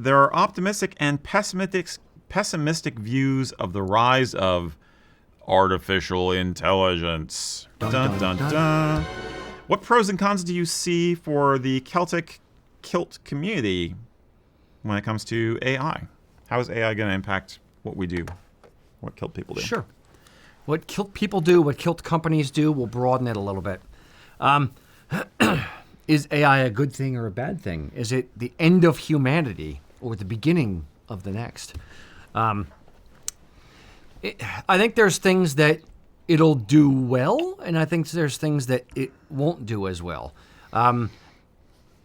there are optimistic and pessimistic views of the rise of artificial intelligence. Dun, dun, dun, dun. What pros and cons do you see for the Celtic Kilt community when it comes to AI? How is AI going to impact what we do, what Kilt people do? Sure. What Kilt people do, what Kilt companies do, we'll broaden it a little bit. Is AI a good thing or a bad thing? Is it the end of humanity or the beginning of the next? I think there's things that it'll do well, and I think there's things that it won't do as well.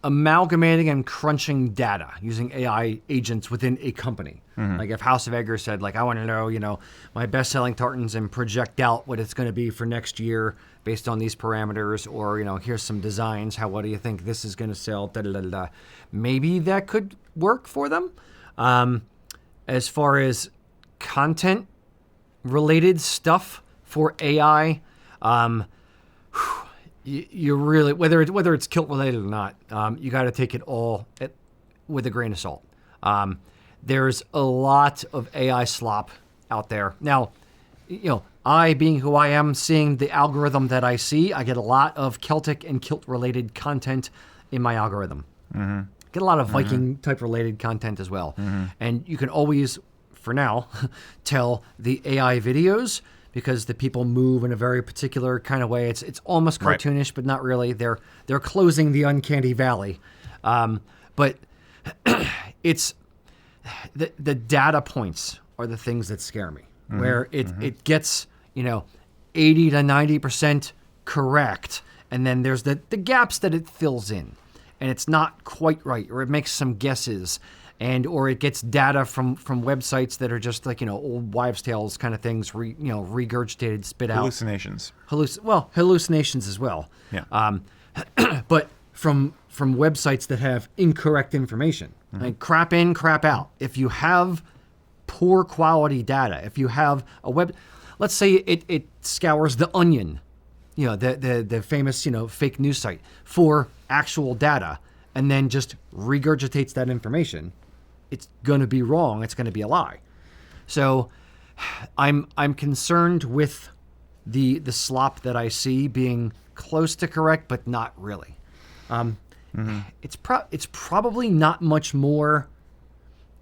Amalgamating and crunching data using AI agents within a company. Mm-hmm. Like if House of Egger said, like, I want to know, my best-selling tartans and project out what it's going to be for next year based on these parameters, or, here's some designs. What do you think this is going to sell? Da, da, da, da. Maybe that could work for them. As far as content-related stuff for AI, you really, whether it's Kilt related or not, you got to take it all with a grain of salt. There's a lot of AI slop out there. Now, I, being who I am, seeing the algorithm that I see, I get a lot of Celtic and Kilt related content in my algorithm. Mm-hmm. Get a lot of Viking type related content as well. Mm-hmm. And you can always, for now, tell the AI videos, because the people move in a very particular kind of way. It's almost cartoonish, right, but not really. They're closing the uncanny valley. But it's the data points are the things that scare me, where it gets 80 to 90% correct, and then there's the gaps that it fills in, and it's not quite right, or it makes some guesses. Or it gets data from websites that are just like, old wives' tales kind of things, regurgitated, spit out. Hallucinations. Hallucinations as well. Yeah. But from websites that have incorrect information. Mm-hmm. Like crap in, crap out. If you have poor quality data, if you have a let's say it scours The Onion, the famous, fake news site, for actual data, and then just regurgitates that information, it's going to be wrong. It's going to be a lie. So I'm concerned with the slop that I see being close to correct, but not really. It's probably not much more,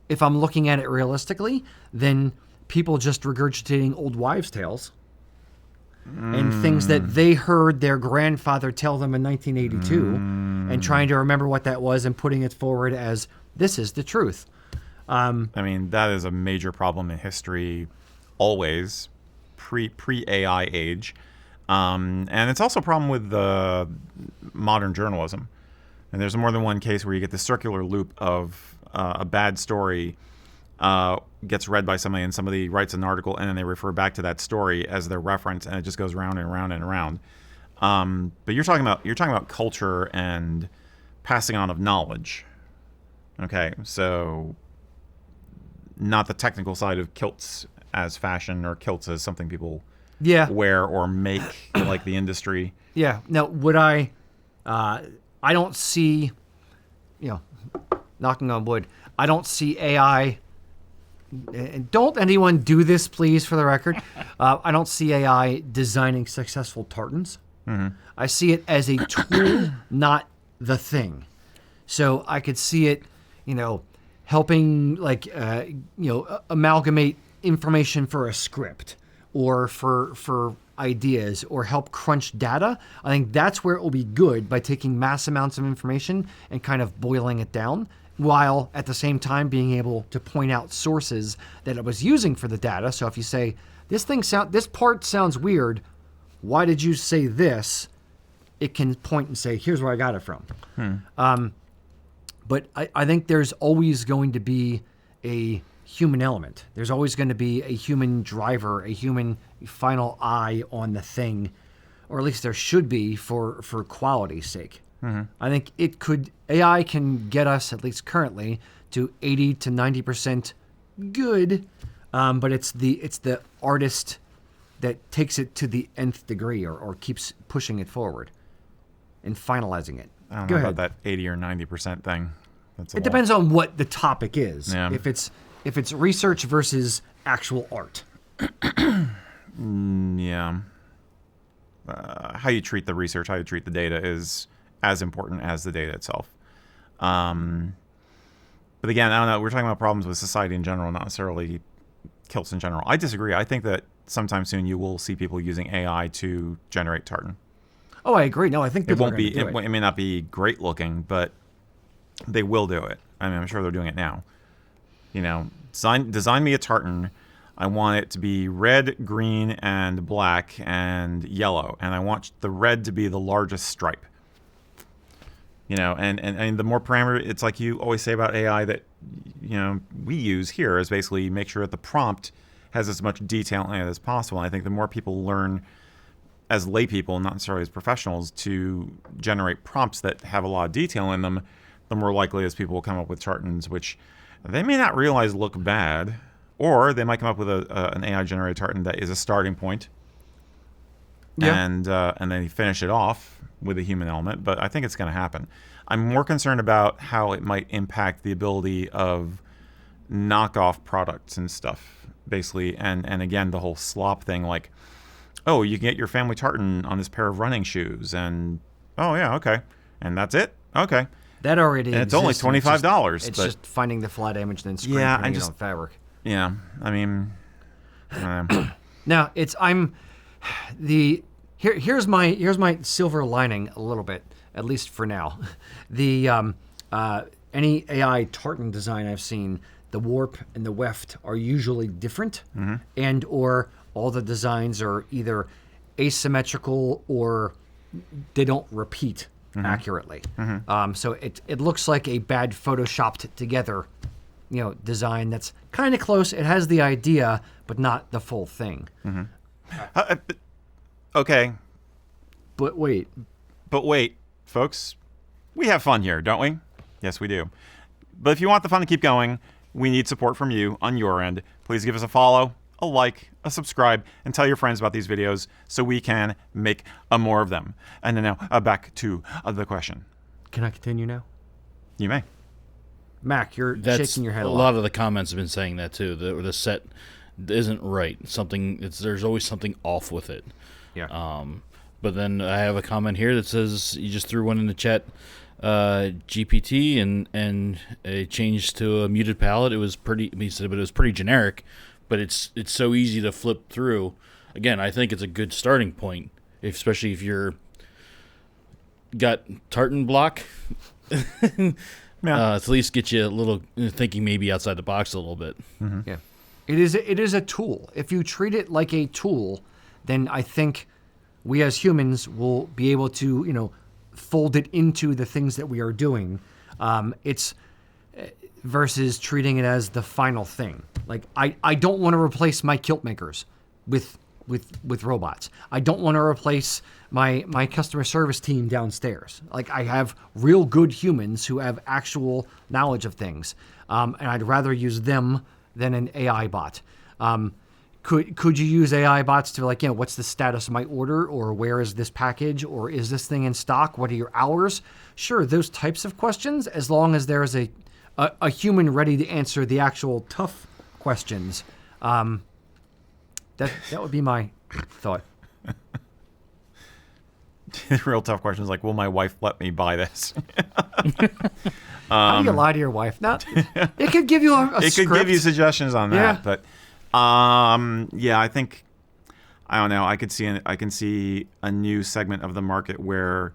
if I'm looking at it realistically, than people just regurgitating old wives' tales and things that they heard their grandfather tell them in 1982 and trying to remember what that was and putting it forward as, this is the truth. That is a major problem in history, always, pre-AI age. And it's also a problem with the modern journalism. And there's more than one case where you get the circular loop of a bad story gets read by somebody, and somebody writes an article, and then they refer back to that story as their reference, and it just goes round and round and round. But you're talking about culture and passing on of knowledge. Okay, so not the technical side of kilts as fashion, or kilts as something people wear or make, like the industry. Yeah. Now, would I don't see, knocking on wood, I don't see AI. And don't anyone do this, please, for the record. I don't see AI designing successful tartans. Mm-hmm. I see it as a tool, not the thing. So I could see it, helping, amalgamate information for a script, or for ideas, or help crunch data. I think that's where it will be good, by taking mass amounts of information and kind of boiling it down, while at the same time being able to point out sources that it was using for the data. So if you say, this part sounds weird, why did you say this? It can point and say, here's where I got it from. But I think there's always going to be a human element. There's always going to be a human driver, a human final eye on the thing, or at least there should be for quality's sake. Mm-hmm. I think AI can get us, at least currently, to 80 to 90% good, but it's the artist that takes it to the nth degree, or keeps pushing it forward and finalizing it. I don't know about that 80 or 90% thing. That's it depends on what the topic is. Yeah. If it's research versus actual art. Yeah. How you treat the research, how you treat the data is as important as the data itself. But again, I don't know. We're talking about problems with society in general, not necessarily kilts in general. I disagree. I think that sometime soon you will see people using AI to generate tartan. Oh, I agree. No, I think It people won't are be. gonna do It may not be great looking, but they will do it. I mean, I'm sure they're doing it now. You know, design me a tartan. I want it to be red, green, and black, and yellow, and I want the red to be the largest stripe. You know, and the more parameter, it's like you always say about AI that, you know, we use here is basically make sure that the prompt has as much detail in it as possible. And I think the more people learn as lay people, not necessarily as professionals, to generate prompts that have a lot of detail in them, the more likely is people will come up with tartans, which they may not realize look bad, or they might come up with an AI-generated tartan that is a starting point, and then finish it off with a human element. But I think it's going to happen. I'm more concerned about how it might impact the ability of knockoff products and stuff, basically, and again, the whole slop thing, like, oh, you can get your family tartan on this pair of running shoes, and oh yeah, okay, and that's it, okay. That already and it's only $25. It's just finding the flat image and then screen printing it on fabric. Yeah, I mean, now here's my silver lining a little bit, at least for now. The any AI tartan design I've seen, the warp and the weft are usually different, and or all the designs are either asymmetrical or they don't repeat accurately. So it looks like a bad photoshopped together, design that's kind of close. It has the idea, but not the full thing. Okay. But wait, folks, we have fun here, don't we? Yes, we do. But if you want the fun to keep going, we need support from you on your end. Please give us a follow, a like, a subscribe, and tell your friends about these videos so we can make more of them. And then now, back to the question. Can I continue now? You may. Mac, you're shaking your head a lot. A lot of the comments have been saying that too. The set isn't right. There's always something off with it. Yeah. But then I have a comment here that says you just threw one in the chat. GPT and it changed to a muted palette. It was pretty. He said, but it was pretty generic. But it's so easy to flip through. Again, I think it's a good starting point, especially if you're got tartan block. Yeah. At least get you a little thinking, maybe outside the box a little bit. Yeah, it is a tool. If you treat it like a tool, then I think we as humans will be able to fold it into the things that we are doing. It's versus treating it as the final thing. Like I don't want to replace my kilt makers with robots. I don't want to replace my customer service team downstairs. Like I have real good humans who have actual knowledge of things, and I'd rather use them than an AI bot. Could you use AI bots to what's the status of my order, or where is this package, or is this thing in stock? What are your hours? Sure, those types of questions, as long as there is a human ready to answer the actual tough questions. That would be my thought. Real tough questions like, will my wife let me buy this? How do you lie to your wife? No, it could give you a it script. could give you suggestions on that, but I think I don't know. I can see a new segment of the market where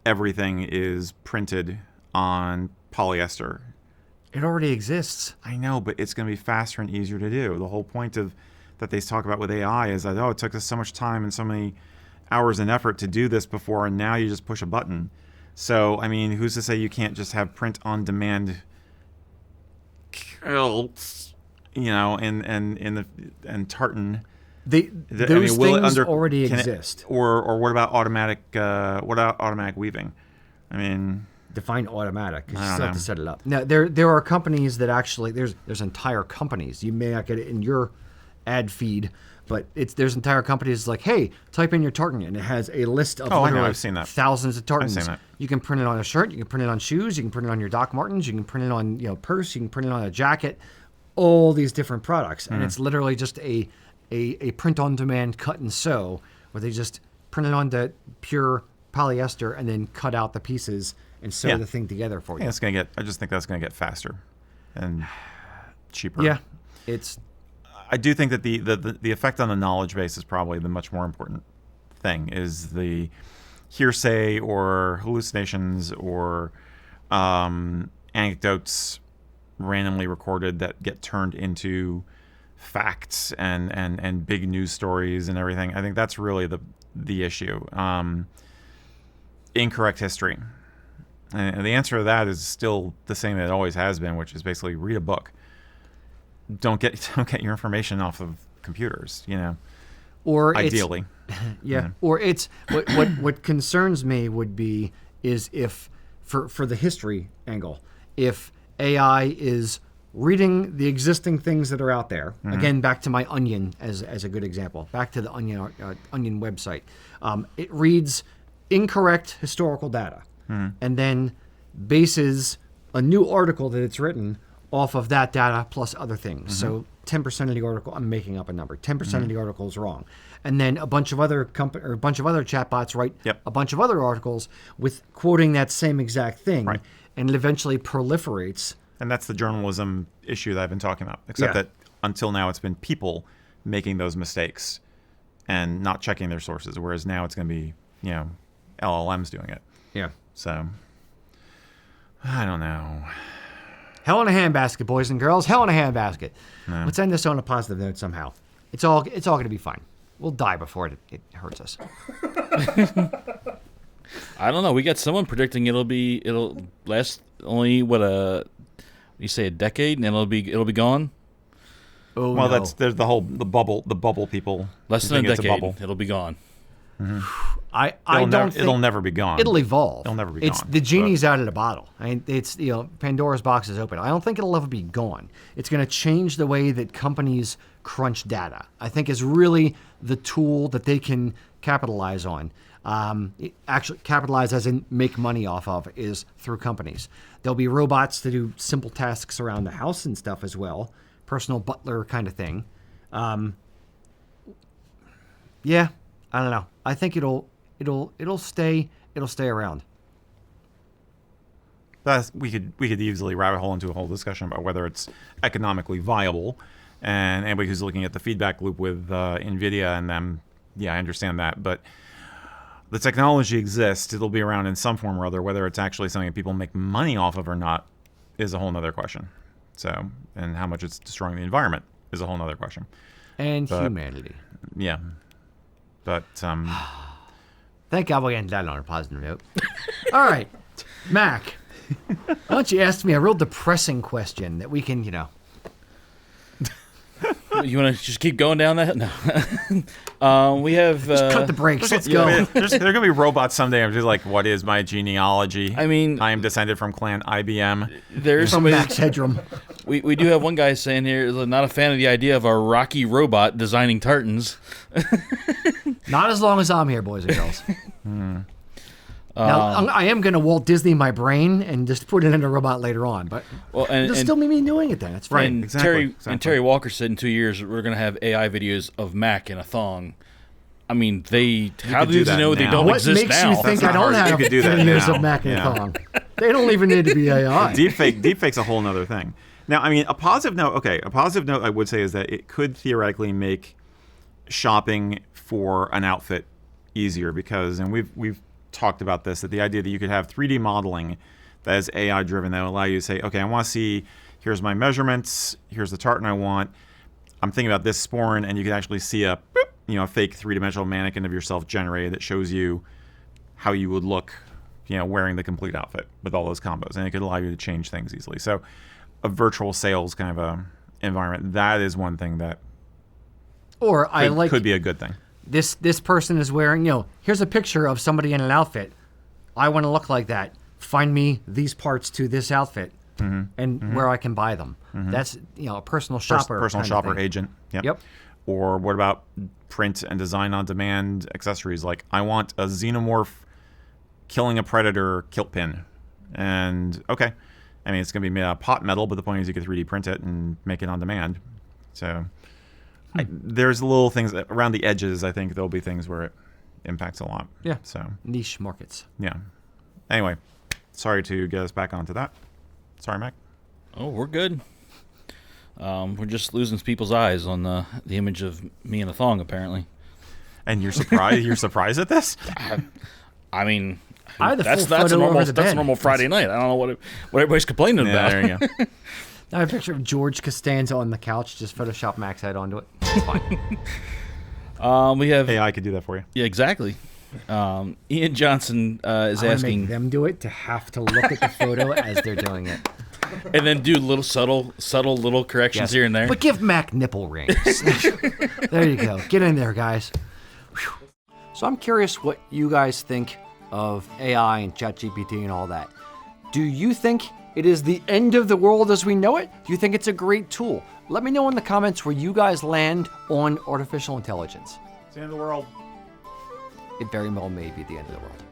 everything is printed on polyester. It already exists. I know, but it's going to be faster and easier to do. The whole point of that they talk about with AI is that, it took us so much time and so many hours and effort to do this before, and now you just push a button. So, I mean, who's to say you can't just have print-on-demand kilts, and tartan? Those things already exist. Or what about automatic weaving? I mean, define automatic, because you still have to set it up. Now, there are companies that actually, there's entire companies. You may not get it in your ad feed, But there's entire companies like, hey, type in your tartan, and it has a list of Oh, I know. literally I've seen that. thousands of tartans. I've seen that. You can print it on a shirt, you can print it on shoes, you can print it on your Doc Martens, you can print it on purse, you can print it on a jacket, all these different products, and it's literally just a print on demand cut and sew, where they just print it onto pure polyester and then cut out the pieces and sew the thing together for you. Yeah, I just think that's gonna get faster and cheaper. Yeah, it's. I do think that the effect on the knowledge base is probably the much more important thing, is the hearsay or hallucinations or anecdotes randomly recorded that get turned into facts and big news stories and everything. I think that's really the issue. Incorrect history. And the answer to that is still the same that it always has been, which is basically read a book. Don't get your information off of computers, Or ideally. Or it's what concerns me is if for the history angle, if AI is reading the existing things that are out there. Again, back to my Onion as a good example. Back to the Onion website. It reads incorrect historical data and then bases a new article that it's written off of that data plus other things. So 10% of the article, I'm making up a number, 10% of the article is wrong. And then a bunch of other chatbots write a bunch of other articles with quoting that same exact thing. Right. And it eventually proliferates. And that's the journalism issue that I've been talking about, except that until now it's been people making those mistakes and not checking their sources, whereas now it's going to be, LLMs doing it. Yeah. So, I don't know. Hell in a handbasket, boys and girls. Hell in a handbasket. No. Let's end this on a positive note somehow. It's all going to be fine. We'll die before it hurts us. I don't know. We got someone predicting it'll last only you say a decade, and it'll be gone. Oh, well, no. there's the bubble people. Less than a think it's decade. bubble. It'll be gone. I don't think it'll never be gone. It'll evolve. It'll never be gone. The genie's out of the bottle. It's Pandora's box is open. I don't think it'll ever be gone. It's going to change the way that companies crunch data. I think is really the tool that they can capitalize on. Actually, capitalize as in make money off of is through companies. There'll be robots to do simple tasks around the house and stuff as well, personal butler kind of thing. Yeah, I don't know. I think it'll stay around. We could easily rabbit hole into a whole discussion about whether it's economically viable, and anybody who's looking at the feedback loop with NVIDIA and them, I understand that, but the technology exists. It'll be around in some form or other. Whether it's actually something that people make money off of or not is a whole other question. So, and how much it's destroying the environment is a whole other question. And humanity. Yeah. But thank God we ended that on a positive note. All right, Mac, why don't you ask me a real depressing question that we can, You want to just keep going down that? No. We have... Just cut the brakes. Let's go. There are going to be robots someday. I'm just like, what is my genealogy? I mean... I am descended from clan IBM. There's from Max Headroom. We do have one guy saying here, not a fan of the idea of a rocky robot designing tartans. Not as long as I'm here, boys and girls. Now, I am going to Walt Disney my brain and just put it in a robot later on, but it'll still be me doing it then. That's fine. And Exactly. And Terry Walker said in 2 years we're going to have AI videos of Mac in a thong. I mean, how do they know they don't What exist makes now? you think I don't have could do that videos now. of Mac and Thong? They don't even need to be AI. Deepfake's a whole nother thing. Now, I mean, a positive note I would say is that it could theoretically make shopping for an outfit easier because, and we've talked about this, that the idea that you could have 3D modeling that is AI driven that will allow you to say, okay, I want to see, here's my measurements, here's the tartan I want, I'm thinking about this sporn, and you can actually see a fake three-dimensional mannequin of yourself generated that shows you how you would look, wearing the complete outfit with all those combos, and it could allow you to change things easily. So a virtual sales kind of a environment, that is one thing that could be a good thing. This person is wearing, here's a picture of somebody in an outfit. I want to look like that. Find me these parts to this outfit and where I can buy them. That's, a personal shopper. Personal shopper agent. Yep. Or what about print and design on demand accessories? Like, I want a xenomorph killing a predator kilt pin. And, okay. I mean, it's going to be made out of pot metal, but the point is you can 3D print it and make it on demand. So there's little things around the edges. I think there'll be things where it impacts a lot. Yeah. So Niche markets. yeah. Anyway, sorry to get us back onto that. Sorry, Mac. Oh, we're good. We're just losing people's eyes on the image of me in a thong, apparently. And you're surprised? You're surprised at this? I mean, I had the that's full a photo normal over the that's a bed. normal Friday night. I don't know what everybody's complaining Yeah, about. there you go. I have a picture of George Costanza on the couch. Just Photoshop Max head onto it. It's fine. We have AI could do that for you. yeah, exactly. Ian Johnson is I wanna asking, make them do it to have to look at the photo as they're doing it. and then do little subtle little corrections here and there. But give Mac nipple rings. There you go. Get in there, guys. Whew. So I'm curious what you guys think of AI and ChatGPT and all that. Do you think it is the end of the world as we know it? Do you think it's a great tool? Let me know in the comments where you guys land on artificial intelligence. It's the end of the world. It very well may be the end of the world.